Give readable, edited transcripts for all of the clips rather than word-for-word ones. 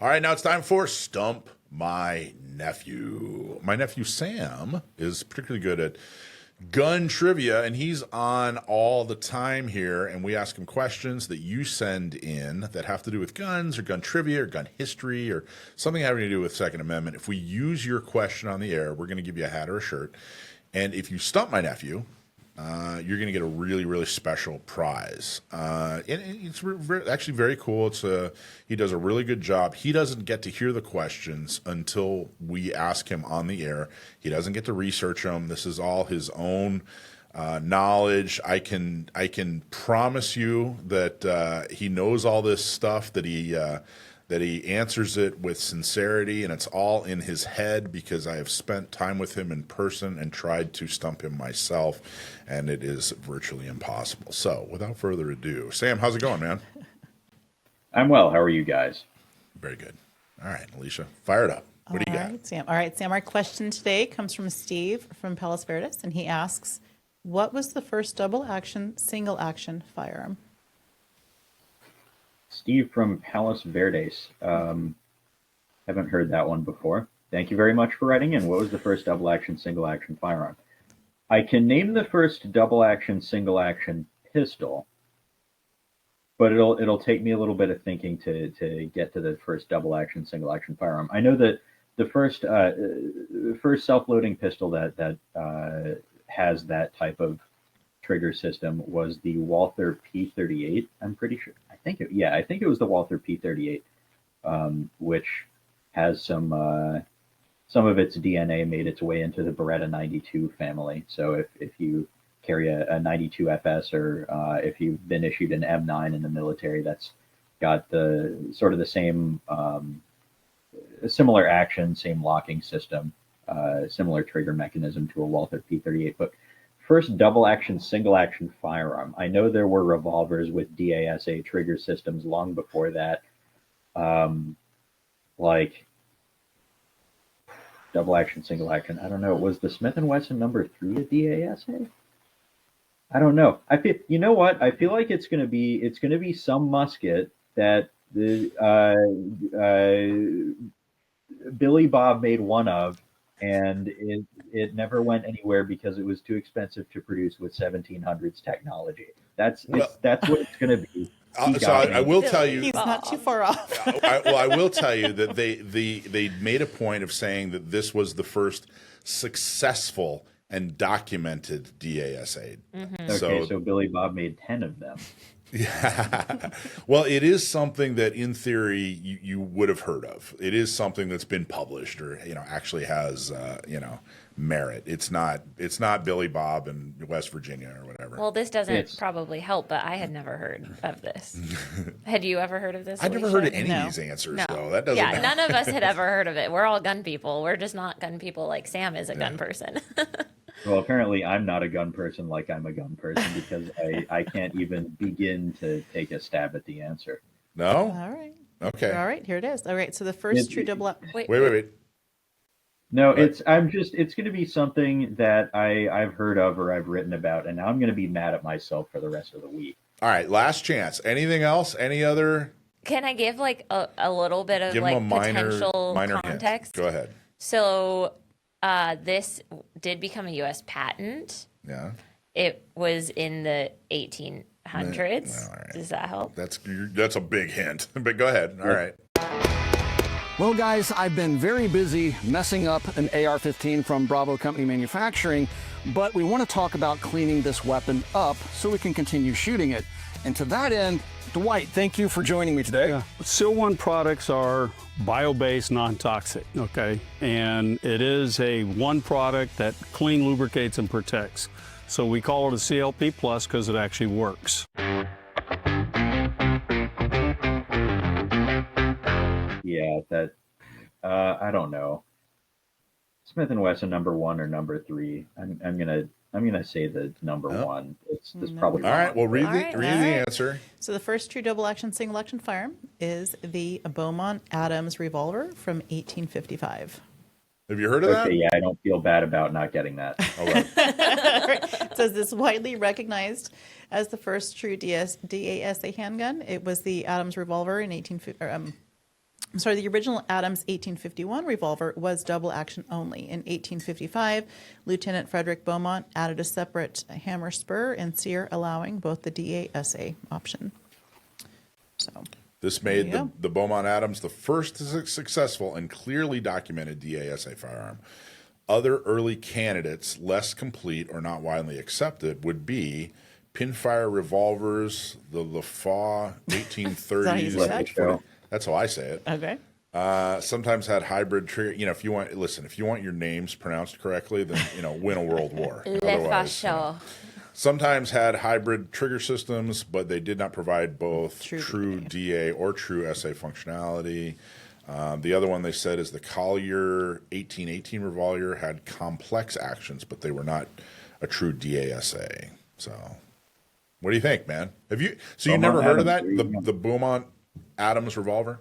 All right, now it's time for Stump My Nephew. My nephew Sam is particularly good at gun trivia, and he's on all the time here, and we ask him questions that you send in that have to do with guns or gun trivia or gun history or something having to do with Second Amendment. If we use your question on the air, we're going to give you a hat or a shirt. And if you stump my nephew, you're going to get a really, really special prize. And it's actually very cool. He does a really good job. He doesn't get to hear the questions until we ask him on the air. He doesn't get to research them. This is all his own knowledge. I can promise you that he knows all this stuff, that he answers it with sincerity, and it's all in his head because I have spent time with him in person and tried to stump him myself, and it is virtually impossible. So, without further ado, Sam, how's it going, man? I'm well. How are you guys? Very good. All right, Alicia, fire it up. What do you got? Sam. All right, Sam, our question today comes from Steve from Palos Verdes, and he asks, what was the first double-action, single-action firearm? Steve from Palos Verdes. Haven't heard that one before. Thank you very much for writing in. What was the first double-action, single-action firearm? I can name the first double-action, single-action pistol, but it'll take me a little bit of thinking to get to the first double-action, single-action firearm. I know that the first self-loading pistol that has that type of trigger system was the Walther P38. I'm pretty sure. I think it was the Walther P38, which has some of its DNA made its way into the Beretta 92 family. So if you carry a 92 FS, or if you've been issued an M9 in the military, that's got the sort of the same similar action, same locking system, similar trigger mechanism to a Walther P38, but first double-action, single-action firearm. I know there were revolvers with DASA trigger systems long before that. Like double-action, single-action. I don't know. Was the Smith & Wesson number 3 a DASA? I don't know. You know what? I feel like it's gonna be some musket that the Billy Bob made one of, and it never went anywhere because it was too expensive to produce with 1700s technology. That's what it's going to be. So I will tell you, he's not too far off. I will tell you that they made a point of saying that this was the first successful and documented DASA. Mm-hmm. Okay, so Billy Bob made 10 of them. Yeah. Well, it is something that in theory you would have heard of. It is something that's been published or, actually has, merit. It's not Billy Bob in West Virginia or whatever. Well, this doesn't probably help, but I had never heard of this. Had you ever heard of this? I've never heard of any of these answers, though. That doesn't matter. None of us had ever heard of it. We're all gun people. We're just not gun people like Sam is a gun person. Well, apparently I'm not a gun person like I'm a gun person because I can't even begin to take a stab at the answer. No? All right. Okay. All right, here it is. All right, so the first true double... Wait. No, it's going to be something that I've heard of or I've written about, and now I'm going to be mad at myself for the rest of the week. All right, last chance. Anything else? Any other? Can I give like a little bit of like potential context? Hint. Go ahead. So this did become a U.S. patent. Yeah. It was in the 1800s. Right. Does that help? That's a big hint, but go ahead. All right. Well, guys, I've been very busy messing up an AR-15 from Bravo Company Manufacturing, but we want to talk about cleaning this weapon up so we can continue shooting it. And to that end, Dwight, thank you for joining me today. Yeah. Seal One products are bio-based, non-toxic, okay? And it is one product that clean, lubricates, and protects. So we call it a CLP Plus because it actually works. Yeah, I don't know. Smith & Wesson number 1 or number 3. I'm gonna say the number 1. It's probably all right. Well, read the answer. So the first true double-action, single-action firearm is the Beaumont-Adams revolver from 1855. Have you heard of that? Okay, yeah, I don't feel bad about not getting that. All right. It says this widely recognized as the first true DASA handgun. It was the Adams revolver in the original Adams 1851 revolver was double action only. In 1855, Lieutenant Frederick Beaumont added a separate hammer spur and sear, allowing both the DA-SA option. So This made There you the Beaumont-Adams the first successful and clearly documented DA-SA firearm. Other early candidates, less complete or not widely accepted, would be pinfire revolvers, the Lafaw Is that how you say that? 1830s. That's how I say it. okay. Sometimes had hybrid trigger. You know, if you want your names pronounced correctly, then win a world war. Le Otherwise, Facho. sometimes had hybrid trigger systems, but they did not provide both True true DA or true SA functionality. The other one they said is the Collier 1818 revolver had complex actions, but they were not a true DASA. So, what do you think, man? You never heard of that? The Beaumont-Adams revolver?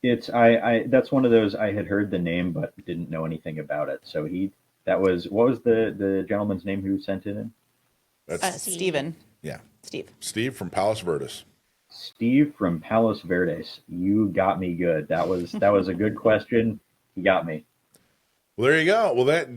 It's I that's one of those I had heard the name but didn't know anything about it. So what was the gentleman's name who sent it in? That's Stephen. yeah, Steve from Palos Verdes. Steve from Palos Verdes. You got me good. That was a good question. You got me. Well, there you go. Well, that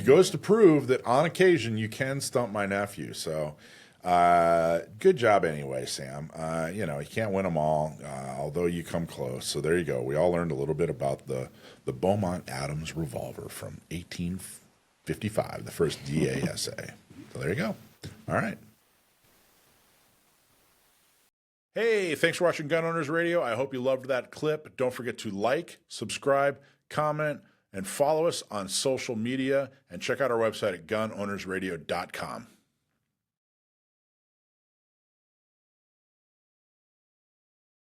goes to prove that on occasion you can stump my nephew. So, good job anyway, Sam. You can't win them all, although you come close. So there you go. We all learned a little bit about the Beaumont-Adams revolver from 1855, the first DASA. So there you go. All right. Hey, thanks for watching Gun Owners Radio. I hope you loved that clip. Don't forget to like, subscribe, comment, and follow us on social media. And check out our website at gunownersradio.com.